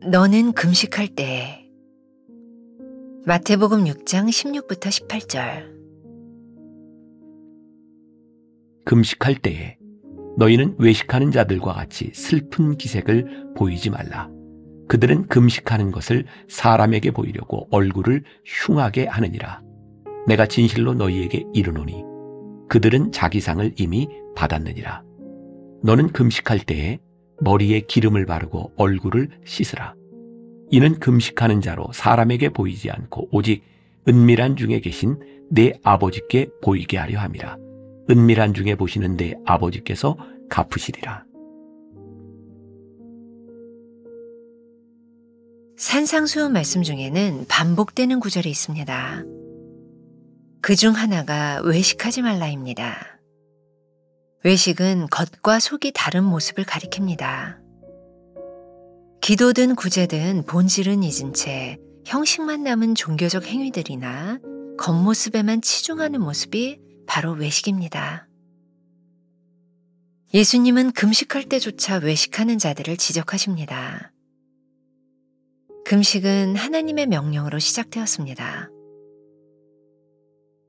너는 금식할 때. 마태복음 6장 16부터 18절. 금식할 때에 너희는 외식하는 자들과 같이 슬픈 기색을 보이지 말라. 그들은 금식하는 것을 사람에게 보이려고 얼굴을 흉하게 하느니라. 내가 진실로 너희에게 이르노니 그들은 자기 상을 이미 받았느니라. 너는 금식할 때에 머리에 기름을 바르고 얼굴을 씻으라. 이는 금식하는 자로 사람에게 보이지 않고 오직 은밀한 중에 계신 내 아버지께 보이게 하려 함이라. 은밀한 중에 보시는 내 아버지께서 갚으시리라. 산상수훈 말씀 중에는 반복되는 구절이 있습니다. 그중 하나가 외식하지 말라입니다. 외식은 겉과 속이 다른 모습을 가리킵니다. 기도든 구제든 본질은 잊은 채 형식만 남은 종교적 행위들이나 겉모습에만 치중하는 모습이 바로 외식입니다. 예수님은 금식할 때조차 외식하는 자들을 지적하십니다. 금식은 하나님의 명령으로 시작되었습니다.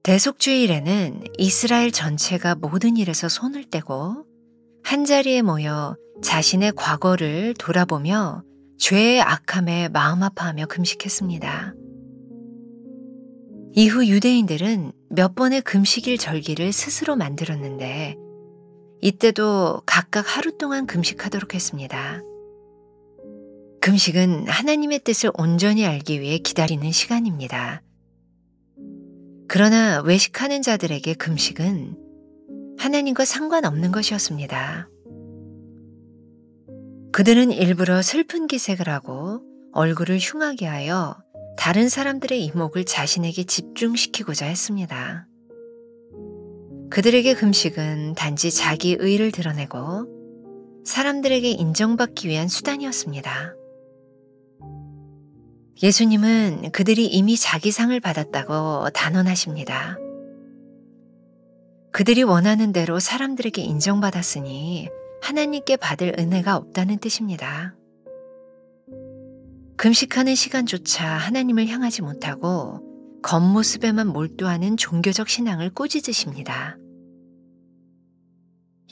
대속주일에는 이스라엘 전체가 모든 일에서 손을 떼고 한자리에 모여 자신의 과거를 돌아보며 죄의 악함에 마음 아파하며 금식했습니다. 이후 유대인들은 몇 번의 금식일 절기를 스스로 만들었는데 이때도 각각 하루 동안 금식하도록 했습니다. 금식은 하나님의 뜻을 온전히 알기 위해 기다리는 시간입니다. 그러나 외식하는 자들에게 금식은 하나님과 상관없는 것이었습니다. 그들은 일부러 슬픈 기색을 하고 얼굴을 흉하게 하여 다른 사람들의 이목을 자신에게 집중시키고자 했습니다. 그들에게 금식은 단지 자기 의를 드러내고 사람들에게 인정받기 위한 수단이었습니다. 예수님은 그들이 이미 자기 상을 받았다고 단언하십니다. 그들이 원하는 대로 사람들에게 인정받았으니 하나님께 받을 은혜가 없다는 뜻입니다. 금식하는 시간조차 하나님을 향하지 못하고 겉모습에만 몰두하는 종교적 신앙을 꾸짖으십니다.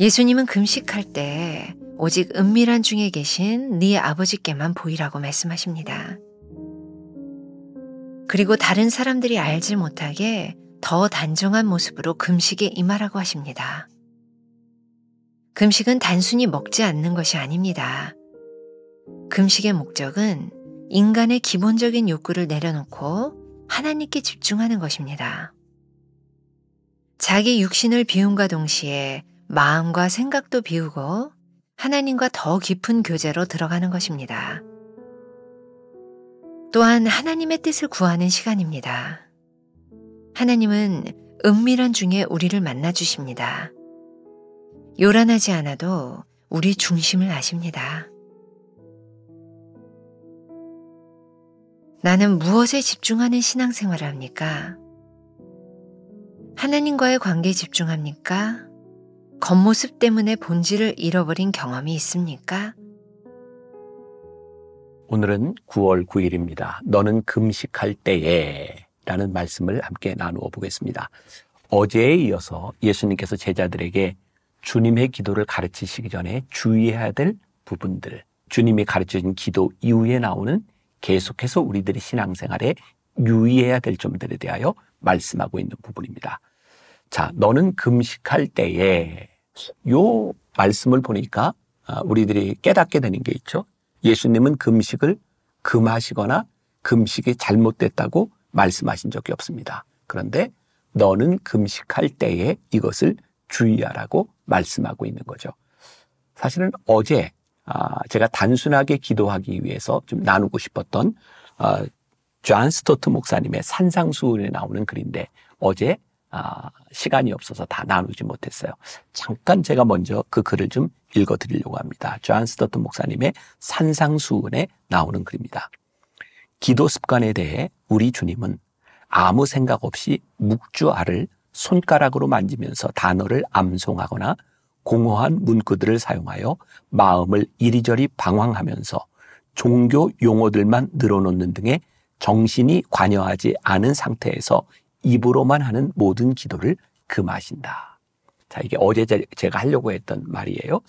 예수님은 금식할 때 오직 은밀한 중에 계신 네 아버지께만 보이라고 말씀하십니다. 그리고 다른 사람들이 알지 못하게 더 단정한 모습으로 금식에 임하라고 하십니다. 금식은 단순히 먹지 않는 것이 아닙니다. 금식의 목적은 인간의 기본적인 욕구를 내려놓고 하나님께 집중하는 것입니다. 자기 육신을 비움과 동시에 마음과 생각도 비우고 하나님과 더 깊은 교제로 들어가는 것입니다. 또한 하나님의 뜻을 구하는 시간입니다. 하나님은 은밀한 중에 우리를 만나주십니다. 요란하지 않아도 우리 중심을 아십니다. 나는 무엇에 집중하는 신앙생활을 합니까? 하나님과의 관계에 집중합니까? 겉모습 때문에 본질을 잃어버린 경험이 있습니까? 오늘은 9월 9일입니다. 너는 금식할 때에 라는 말씀을 함께 나누어 보겠습니다. 어제에 이어서 예수님께서 제자들에게 주님의 기도를 가르치시기 전에 주의해야 될 부분들, 주님이 가르쳐준 기도 이후에 나오는 계속해서 우리들의 신앙생활에 유의해야 될 점들에 대하여 말씀하고 있는 부분입니다. 자, 너는 금식할 때에 요 말씀을 보니까 우리들이 깨닫게 되는 게 있죠. 예수님은 금식을 금하시거나 금식이 잘못됐다고 말씀하신 적이 없습니다. 그런데 너는 금식할 때에 이것을 주의하라고 말씀하고 있는 거죠. 사실은 어제 제가 단순하게 기도하기 위해서 좀 나누고 싶었던 존 스토트 목사님의 산상수훈에 나오는 글인데 어제 시간이 없어서 다 나누지 못했어요. 잠깐 제가 먼저 그 글을 좀 읽어드리려고 합니다. 존 스토트 목사님의 산상수훈에 나오는 글입니다. 기도 습관에 대해 우리 주님은 아무 생각 없이 묵주알을 손가락으로 만지면서 단어를 암송하거나 공허한 문구들을 사용하여 마음을 이리저리 방황하면서 종교 용어들만 늘어놓는 등의 정신이 관여하지 않은 상태에서 입으로만 하는 모든 기도를 금하신다. 자, 이게 어제 제가 하려고 했던 말이에요.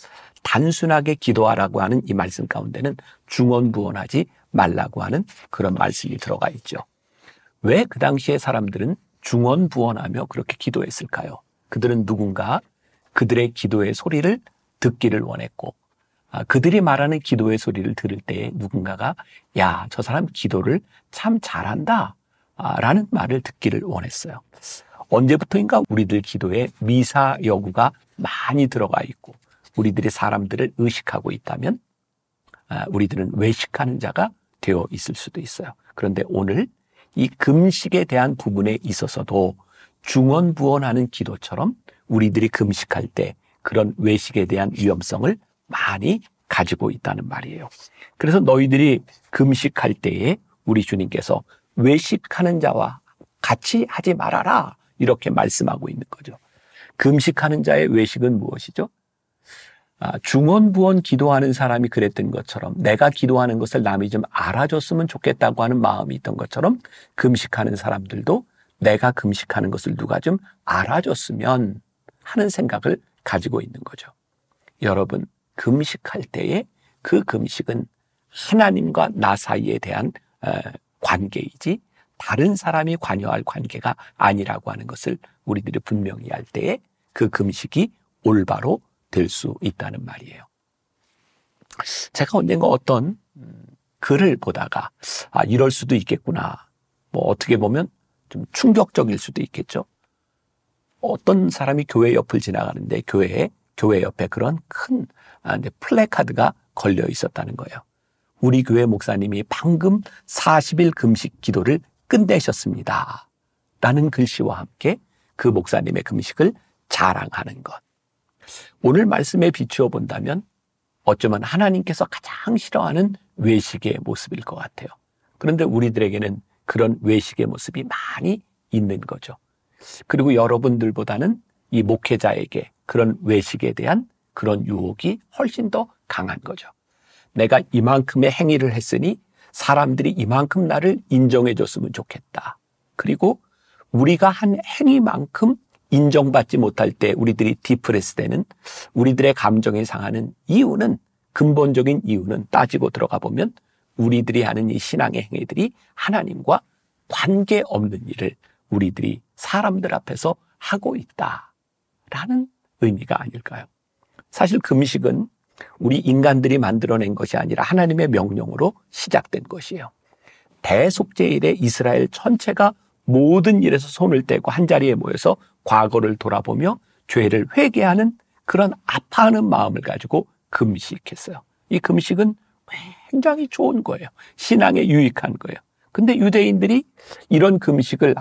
단순하게 기도하라고 하는 이 말씀 가운데는 중언부언하지 말라고 하는 그런 말씀이 들어가 있죠. 왜 그 당시에 사람들은 중언부언하며 그렇게 기도했을까요? 그들은 누군가 그들의 기도의 소리를 듣기를 원했고, 그들이 말하는 기도의 소리를 들을 때에 누군가가 야, 저 사람 기도를 참 잘한다 라는 말을 듣기를 원했어요. 언제부터인가 우리들 기도에 미사 여구가 많이 들어가 있고 우리들이 사람들을 의식하고 있다면 우리들은 외식하는 자가 되어 있을 수도 있어요. 그런데 오늘 이 금식에 대한 부분에 있어서도 중언부언하는 기도처럼 우리들이 금식할 때 그런 외식에 대한 위험성을 많이 가지고 있다는 말이에요. 그래서 너희들이 금식할 때에 우리 주님께서 외식하는 자와 같이 하지 말아라 이렇게 말씀하고 있는 거죠. 금식하는 자의 외식은 무엇이죠? 중언부언 기도하는 사람이 그랬던 것처럼 내가 기도하는 것을 남이 좀 알아줬으면 좋겠다고 하는 마음이 있던 것처럼 금식하는 사람들도 내가 금식하는 것을 누가 좀 알아줬으면 하는 생각을 가지고 있는 거죠. 여러분, 금식할 때에 그 금식은 하나님과 나 사이에 대한 관계이지 다른 사람이 관여할 관계가 아니라고 하는 것을 우리들이 분명히 할 때에 그 금식이 올바로 될 수 있다는 말이에요. 제가 언젠가 어떤 글을 보다가 이럴 수도 있겠구나. 어떻게 보면 좀 충격적일 수도 있겠죠. 어떤 사람이 교회 옆을 지나가는데 교회 옆에 그런 큰 플래카드가 걸려 있었다는 거예요. 우리 교회 목사님이 방금 40일 금식 기도를 끝내셨습니다. 라는 글씨와 함께 그 목사님의 금식을 자랑하는 것. 오늘 말씀에 비추어 본다면 어쩌면 하나님께서 가장 싫어하는 외식의 모습일 것 같아요. 그런데 우리들에게는 그런 외식의 모습이 많이 있는 거죠. 그리고 여러분들보다는 이 목회자에게 그런 외식에 대한 그런 유혹이 훨씬 더 강한 거죠. 내가 이만큼의 행위를 했으니 사람들이 이만큼 나를 인정해 줬으면 좋겠다. 그리고 우리가 한 행위만큼 인정받지 못할 때 우리들이 디프레스 되는, 우리들의 감정이 상하는 이유는, 근본적인 이유는 따지고 들어가 보면 우리들이 하는 이 신앙의 행위들이 하나님과 관계없는 일을 우리들이 사람들 앞에서 하고 있다라는 의미가 아닐까요? 사실 금식은 우리 인간들이 만들어낸 것이 아니라 하나님의 명령으로 시작된 것이에요. 대속죄일에 이스라엘 전체가 모든 일에서 손을 떼고 한자리에 모여서 과거를 돌아보며 죄를 회개하는 그런 아파하는 마음을 가지고 금식했어요. 이 금식은 굉장히 좋은 거예요. 신앙에 유익한 거예요. 근데 유대인들이 이런 금식을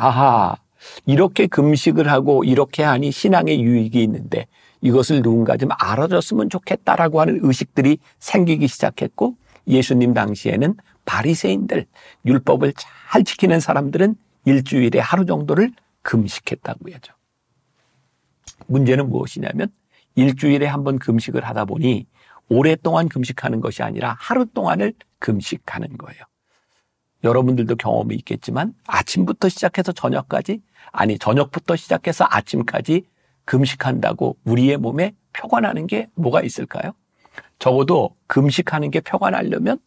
이렇게 금식을 하고 이렇게 하니 신앙에 유익이 있는데 이것을 누군가 좀 알아줬으면 좋겠다라고 하는 의식들이 생기기 시작했고, 예수님 당시에는 바리새인들, 율법을 잘 지키는 사람들은 일주일에 하루 정도를 금식했다고 하죠. 문제는 무엇이냐면 일주일에 한 번 금식을 하다 보니 오랫동안 금식하는 것이 아니라 하루 동안을 금식하는 거예요. 여러분들도 경험이 있겠지만 아침부터 시작해서 저녁까지, 아니 저녁부터 시작해서 아침까지 금식한다고 우리의 몸에 표가 나는 게 뭐가 있을까요? 적어도 금식하는 게 표가 나려면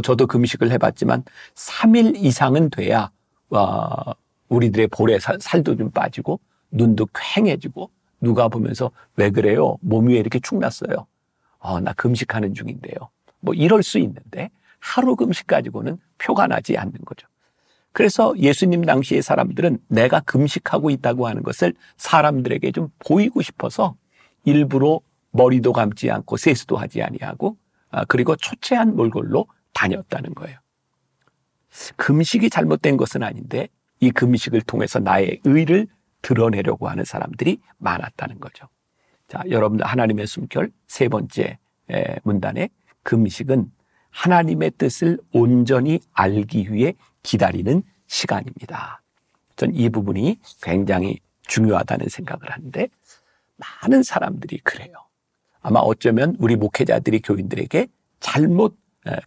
저도 금식을 해봤지만 3일 이상은 돼야 우리들의 볼에 살도 좀 빠지고 눈도 퀭해지고 누가 보면서 왜 그래요? 몸이 왜 이렇게 축 났어요? 나 금식하는 중인데요. 이럴 수 있는데 하루 금식 가지고는 표가 나지 않는 거죠. 그래서 예수님 당시의 사람들은 내가 금식하고 있다고 하는 것을 사람들에게 좀 보이고 싶어서 일부러 머리도 감지 않고 세수도 하지 아니하고 그리고 초췌한 몰골로 다녔다는 거예요. 금식이 잘못된 것은 아닌데 이 금식을 통해서 나의 의를 드러내려고 하는 사람들이 많았다는 거죠. 자, 여러분들 하나님의 숨결 세 번째 문단에 금식은 하나님의 뜻을 온전히 알기 위해 기다리는 시간입니다. 전 이 부분이 굉장히 중요하다는 생각을 하는데 많은 사람들이 그래요. 아마 어쩌면 우리 목회자들이 교인들에게 잘못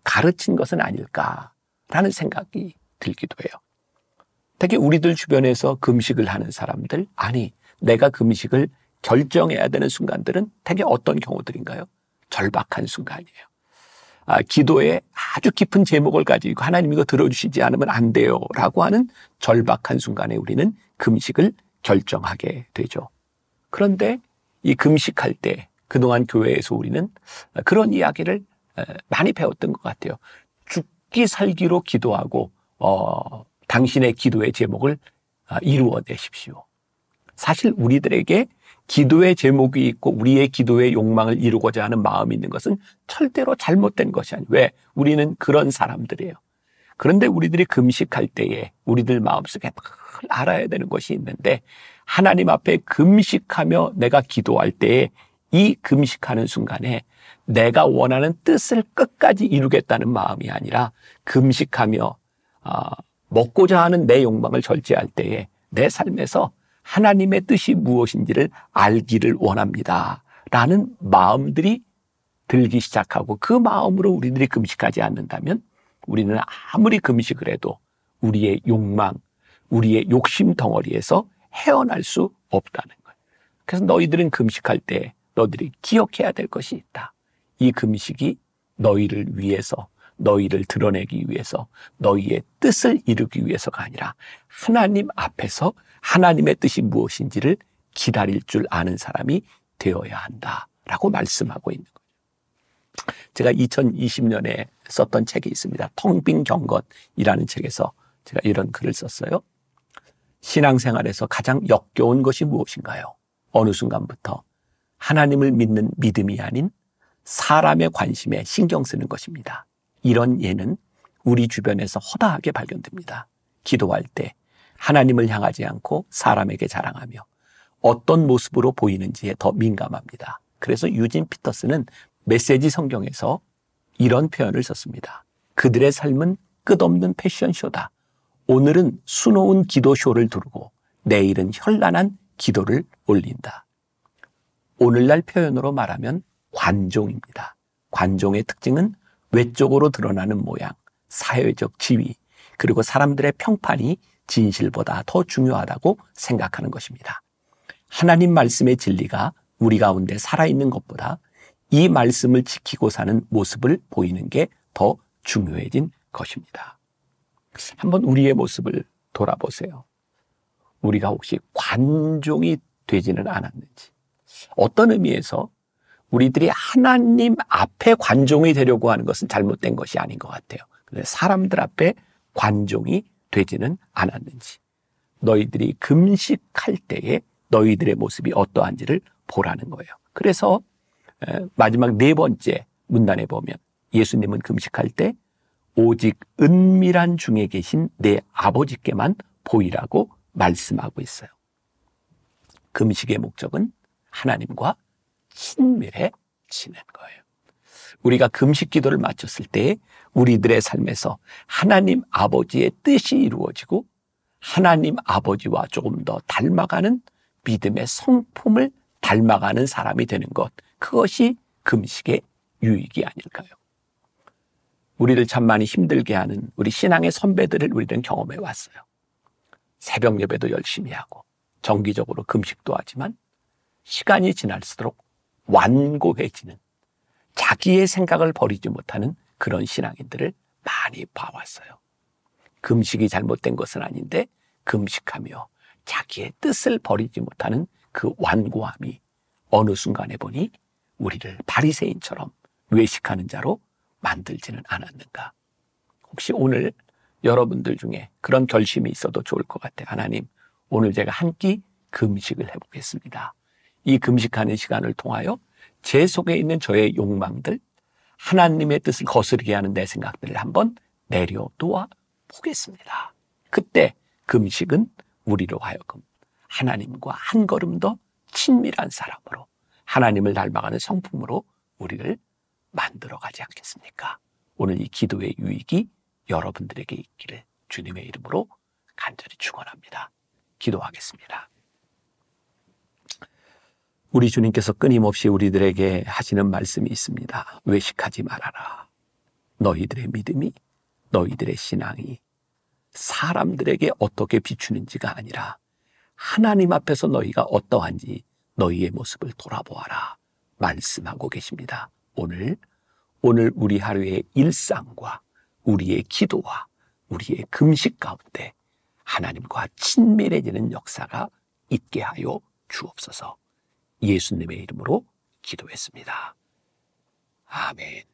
가르친 것은 아닐까라는 생각이 들기도 해요. 특히 우리들 주변에서 금식을 하는 사람들, 아니 내가 금식을 결정해야 되는 순간들은 되게 어떤 경우들인가요? 절박한 순간이에요. 기도에 아주 깊은 제목을 가지고 하나님 이거 들어주시지 않으면 안 돼요 라고 하는 절박한 순간에 우리는 금식을 결정하게 되죠. 그런데 이 금식할 때 그동안 교회에서 우리는 그런 이야기를 많이 배웠던 것 같아요. 죽기 살기로 기도하고 당신의 기도의 제목을 이루어내십시오. 사실 우리들에게 기도의 제목이 있고 우리의 기도의 욕망을 이루고자 하는 마음이 있는 것은 절대로 잘못된 것이 아니에요. 왜? 우리는 그런 사람들이에요. 그런데 우리들이 금식할 때에 우리들 마음속에 늘 알아야 되는 것이 있는데 하나님 앞에 금식하며 내가 기도할 때에 이 금식하는 순간에 내가 원하는 뜻을 끝까지 이루겠다는 마음이 아니라 금식하며 먹고자 하는 내 욕망을 절제할 때에 내 삶에서 하나님의 뜻이 무엇인지를 알기를 원합니다 라는 마음들이 들기 시작하고 그 마음으로 우리들이 금식하지 않는다면 우리는 아무리 금식을 해도 우리의 욕망, 우리의 욕심 덩어리에서 헤어날 수 없다는 거예요. 그래서 너희들은 금식할 때 너희들이 기억해야 될 것이 있다. 이 금식이 너희를 위해서, 너희를 드러내기 위해서, 너희의 뜻을 이루기 위해서가 아니라 하나님 앞에서 하나님의 뜻이 무엇인지를 기다릴 줄 아는 사람이 되어야 한다라고 말씀하고 있는 거예요. 제가 2020년에 썼던 책이 있습니다. 텅 빈 경건이라는 책에서 제가 이런 글을 썼어요. 신앙생활에서 가장 역겨운 것이 무엇인가요? 어느 순간부터 하나님을 믿는 믿음이 아닌 사람의 관심에 신경 쓰는 것입니다. 이런 예는 우리 주변에서 허다하게 발견됩니다. 기도할 때 하나님을 향하지 않고 사람에게 자랑하며 어떤 모습으로 보이는지에 더 민감합니다. 그래서 유진 피터스는 메시지 성경에서 이런 표현을 썼습니다. 그들의 삶은 끝없는 패션쇼다. 오늘은 수놓은 기도쇼를 두르고 내일은 현란한 기도를 올린다. 오늘날 표현으로 말하면 관종입니다. 관종의 특징은 외적으로 드러나는 모양, 사회적 지위, 그리고 사람들의 평판이 진실보다 더 중요하다고 생각하는 것입니다. 하나님 말씀의 진리가 우리 가운데 살아있는 것보다 이 말씀을 지키고 사는 모습을 보이는 게 더 중요해진 것입니다. 한번 우리의 모습을 돌아보세요. 우리가 혹시 관종이 되지는 않았는지, 어떤 의미에서 우리들이 하나님 앞에 관종이 되려고 하는 것은 잘못된 것이 아닌 것 같아요. 그런데 사람들 앞에 관종이 되지는 않았는지, 너희들이 금식할 때에 너희들의 모습이 어떠한지를 보라는 거예요. 그래서 마지막 네 번째 문단에 보면 예수님은 금식할 때 오직 은밀한 중에 계신 내 아버지께만 보이라고 말씀하고 있어요. 금식의 목적은 하나님과 친밀해지는 거예요. 우리가 금식 기도를 마쳤을 때 우리들의 삶에서 하나님 아버지의 뜻이 이루어지고 하나님 아버지와 조금 더 닮아가는 믿음의 성품을 닮아가는 사람이 되는 것, 그것이 금식의 유익이 아닐까요? 우리를 참 많이 힘들게 하는 우리 신앙의 선배들을 우리는 경험해 왔어요. 새벽 예배도 열심히 하고 정기적으로 금식도 하지만 시간이 지날수록 완고해지는, 자기의 생각을 버리지 못하는 그런 신앙인들을 많이 봐왔어요. 금식이 잘못된 것은 아닌데 금식하며 자기의 뜻을 버리지 못하는 그 완고함이 어느 순간에 보니 우리를 바리새인처럼 외식하는 자로 만들지는 않았는가. 혹시 오늘 여러분들 중에 그런 결심이 있어도 좋을 것 같아요. 하나님, 오늘 제가 한 끼 금식을 해보겠습니다. 이 금식하는 시간을 통하여 제 속에 있는 저의 욕망들, 하나님의 뜻을 거스르게 하는 내 생각들을 한번 내려놓아 보겠습니다. 그때 금식은 우리로 하여금 하나님과 한 걸음 더 친밀한 사람으로, 하나님을 닮아가는 성품으로 우리를 만들어가지 않겠습니까? 오늘 이 기도의 유익이 여러분들에게 있기를 주님의 이름으로 간절히 축원합니다. 기도하겠습니다. 우리 주님께서 끊임없이 우리들에게 하시는 말씀이 있습니다. 외식하지 말아라. 너희들의 믿음이, 너희들의 신앙이 사람들에게 어떻게 비추는지가 아니라 하나님 앞에서 너희가 어떠한지 너희의 모습을 돌아보아라 말씀하고 계십니다. 오늘 우리 하루의 일상과 우리의 기도와 우리의 금식 가운데 하나님과 친밀해지는 역사가 있게 하여 주옵소서. 예수님의 이름으로 기도했습니다. 아멘.